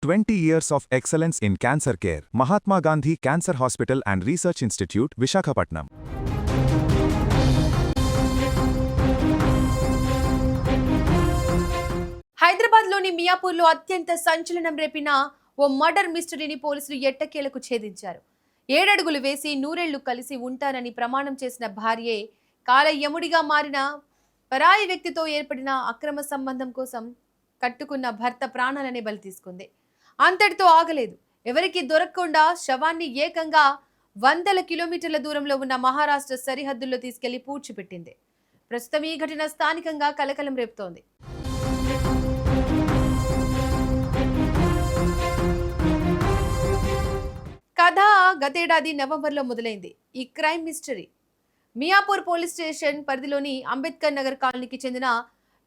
20 years of excellence in cancer care. Mahatma Gandhi Cancer Hospital and Research Institute, Visakhapatnam. హైదరాబాద్లోని మియాపూర్లో అత్యంత సంచలనం రేపిన ఓ murder మిస్టరీని పోలీసులు ఎట్టకేలకు ఛేదించారు. 7 అడుగులు వేసి 100 ఏళ్లు కలిసి ఉంటానని ప్రమాణం చేసిన భార్యే కాలయముడిగా మారిన పరాయి వ్యక్తితో ఏర్పడిన అక్రమ సంబంధం కోసం కట్టుకున్న భర్త ప్రాణాలనే బలి తీసుకుంది. అంతటితో ఆగలేదు. ఎవరికి దొరకకుండా శవాన్ని ఏకంగా 100 కిలోమీటర్ల దూరంలో ఉన్న మహారాష్ట్ర సరిహద్దుల్లో తీసుకెళ్లి పూడ్చిపెట్టింది. ప్రస్తుతం ఈ ఘటన స్థానికంగా కలకలం రేపుతోంది. కథ గతేడాది నవంబర్లో మొదలైంది. ఈ crime mystery Miyapur police station పరిధిలోని అంబేద్కర్ నగర్ కాలనీకి చెందిన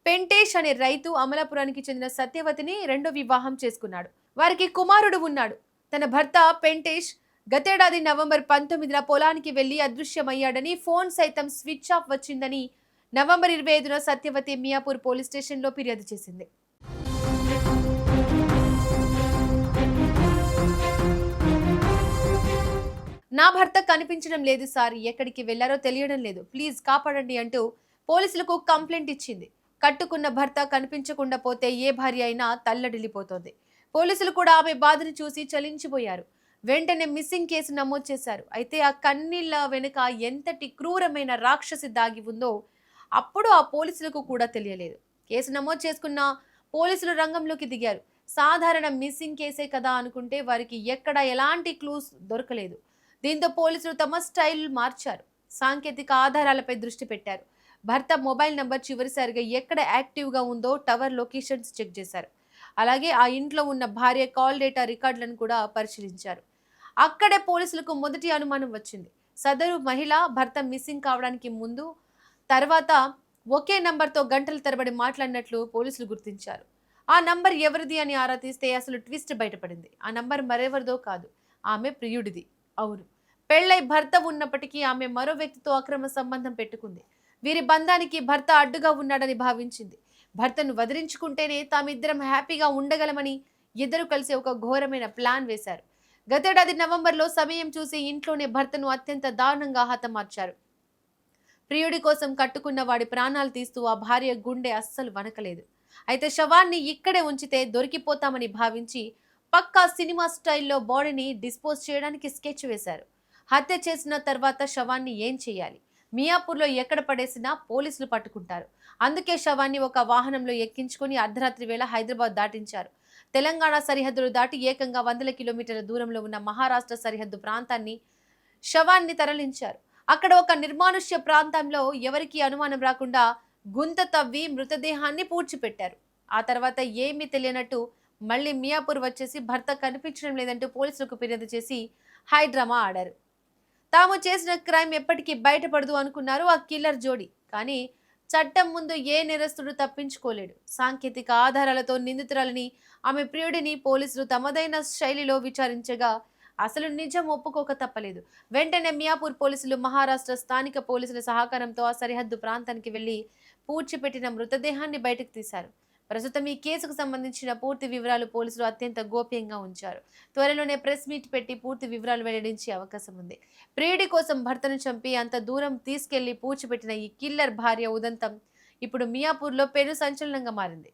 పెంటేష్ అనే రైతు అమలాపురానికి చెందిన సత్యవతిని రెండో వివాహం చేసుకున్నాడు. వారికి కుమారుడు ఉన్నాడు. తన భర్త పెంటేష్ గతేడాది నవంబర్ 19న పొలానికి వెళ్లి అదృశ్యమయ్యాడని, ఫోన్ సైతం స్విచ్ ఆఫ్ వచ్చిందని నవంబర్ 25న సత్యవతి మియాపూర్ పోలీస్ స్టేషన్లో ఫిర్యాదు చేసింది. నా భర్త కనిపించడం లేదు సార్, ఎక్కడికి వెళ్లారో తెలియడం లేదు, ప్లీజ్ కాపాడండి అంటూ పోలీసులకు కంప్లైంట్ ఇచ్చింది. కట్టుకున్న భర్త కనిపించకుండా పోతే ఏ భార్య అయినా తల్లడిల్లిపోతోంది. పోలీసులు కూడా ఆమె బాధను చూసి చలించిపోయారు. వెంటనే మిస్సింగ్ కేసు నమోదు చేశారు. అయితే ఆ కన్నీళ్ల వెనుక ఎంతటి క్రూరమైన రాక్షసి దాగి ఉందో అప్పుడు ఆ పోలీసులకు కూడా తెలియలేదు. కేసు నమోదు చేసుకున్న పోలీసులు రంగంలోకి దిగారు. సాధారణ మిస్సింగ్ కేసే కదా అనుకుంటే వారికి ఎక్కడ ఎలాంటి క్లూస్ దొరకలేదు. దీంతో పోలీసులు తమ స్టైల్ మార్చారు. సాంకేతిక ఆధారాలపై దృష్టి పెట్టారు. భర్త మొబైల్ నంబర్ చివరిసారిగా ఎక్కడ యాక్టివ్గా ఉందో టవర్ లొకేషన్స్ చెక్ చేశారు. అలాగే ఆ ఇంట్లో ఉన్న భార్య కాల్ డేటా రికార్డులను కూడా పరిశీలించారు. అక్కడే పోలీసులకు మొదటి అనుమానం వచ్చింది. సదరు మహిళ భర్త మిస్సింగ్ కావడానికి ముందు తర్వాత ఒకే నంబర్తో గంటల తరబడి మాట్లాడినట్లు పోలీసులు గుర్తించారు. ఆ నంబర్ ఎవరిది అని ఆరా తీస్తే అసలు ట్విస్ట్ బయటపడింది. ఆ నంబర్ మరెవరిదో కాదు, ఆమె ప్రియుడిది. అవును, పెళ్లై భర్త ఉన్నప్పటికీ ఆమె మరో వ్యక్తితో అక్రమ సంబంధం పెట్టుకుంది. వీరి బంధానికి భర్త అడ్డుగా ఉన్నాడని భావించింది. భర్తను వదిలించుకుంటేనే తామిద్దరం హ్యాపీగా ఉండగలమని ఇద్దరు కలిసి ఒక ఘోరమైన ప్లాన్ వేశారు. గతేడాది నవంబర్లో సమయం చూసి ఇంట్లోనే భర్తను అత్యంత దారుణంగా హతమార్చారు. ప్రియుడి కోసం కట్టుకున్న వాడి ప్రాణాలు తీస్తూ ఆ భార్య గుండె అస్సలు వణకలేదు. అయితే శవాన్ని ఇక్కడే ఉంచితే దొరికిపోతామని భావించి పక్కా సినిమా స్టైల్లో బాడీని డిస్పోజ్ చేయడానికి స్కెచ్ వేశారు. హత్య చేసిన తర్వాత శవాన్ని ఏం చేయాలి? మియాపూర్లో ఎక్కడ పడేసినా పోలీసులు పట్టుకుంటారు. అందుకే శవాన్ని ఒక వాహనంలో ఎక్కించుకుని అర్ధరాత్రి వేళ హైదరాబాద్ దాటించారు. తెలంగాణ సరిహద్దులు దాటి ఏకంగా 100 కిలోమీటర్ల దూరంలో ఉన్న మహారాష్ట్ర సరిహద్దు ప్రాంతాన్ని శవాన్ని తరలించారు. అక్కడ ఒక నిర్మానుష్య ప్రాంతంలో ఎవరికీ అనుమానం రాకుండా గుంత తవ్వి మృతదేహాన్ని పూడ్చిపెట్టారు. ఆ తర్వాత ఏమీ తెలియనట్టు మళ్ళీ మియాపూర్ వచ్చేసి భర్త కనిపించడం లేదంటూ పోలీసులకు ఫిర్యాదు చేసి హైడ్రామా ఆడారు. తాము చేసిన క్రైమ్ ఎప్పటికీ బయటపడదు అనుకున్నారు ఆ కిల్లర్ జోడీ. కానీ చట్టం ముందు ఏ నేరస్తుడు తప్పించుకోలేడు. సాంకేతిక ఆధారాలతో నిందితురాలని ఆమె ప్రియుడిని పోలీసులు తమదైన శైలిలో విచారించగా అసలు నిజం ఒప్పుకోక తప్పలేదు. వెంటనే మియాపూర్ పోలీసులు మహారాష్ట్ర స్థానిక పోలీసుల సహకారంతో ఆ సరిహద్దు ప్రాంతానికి వెళ్లి పూడ్చిపెట్టిన మృతదేహాన్ని బయటకు తీశారు. ప్రస్తుతం ఈ కేసుకు సంబంధించిన పూర్తి వివరాలు పోలీసులు అత్యంత గోప్యంగా ఉంచారు. త్వరలోనే ప్రెస్ మీట్ పెట్టి పూర్తి వివరాలు వెల్లడించే అవకాశం ఉంది. ప్రియుడి కోసం భర్తను చంపి అంత దూరం తీసుకెళ్లి పూడ్చిపెట్టిన ఈ కిల్లర్ భార్య ఉదంతం ఇప్పుడు మియాపూర్లో పెను సంచలనంగా మారింది.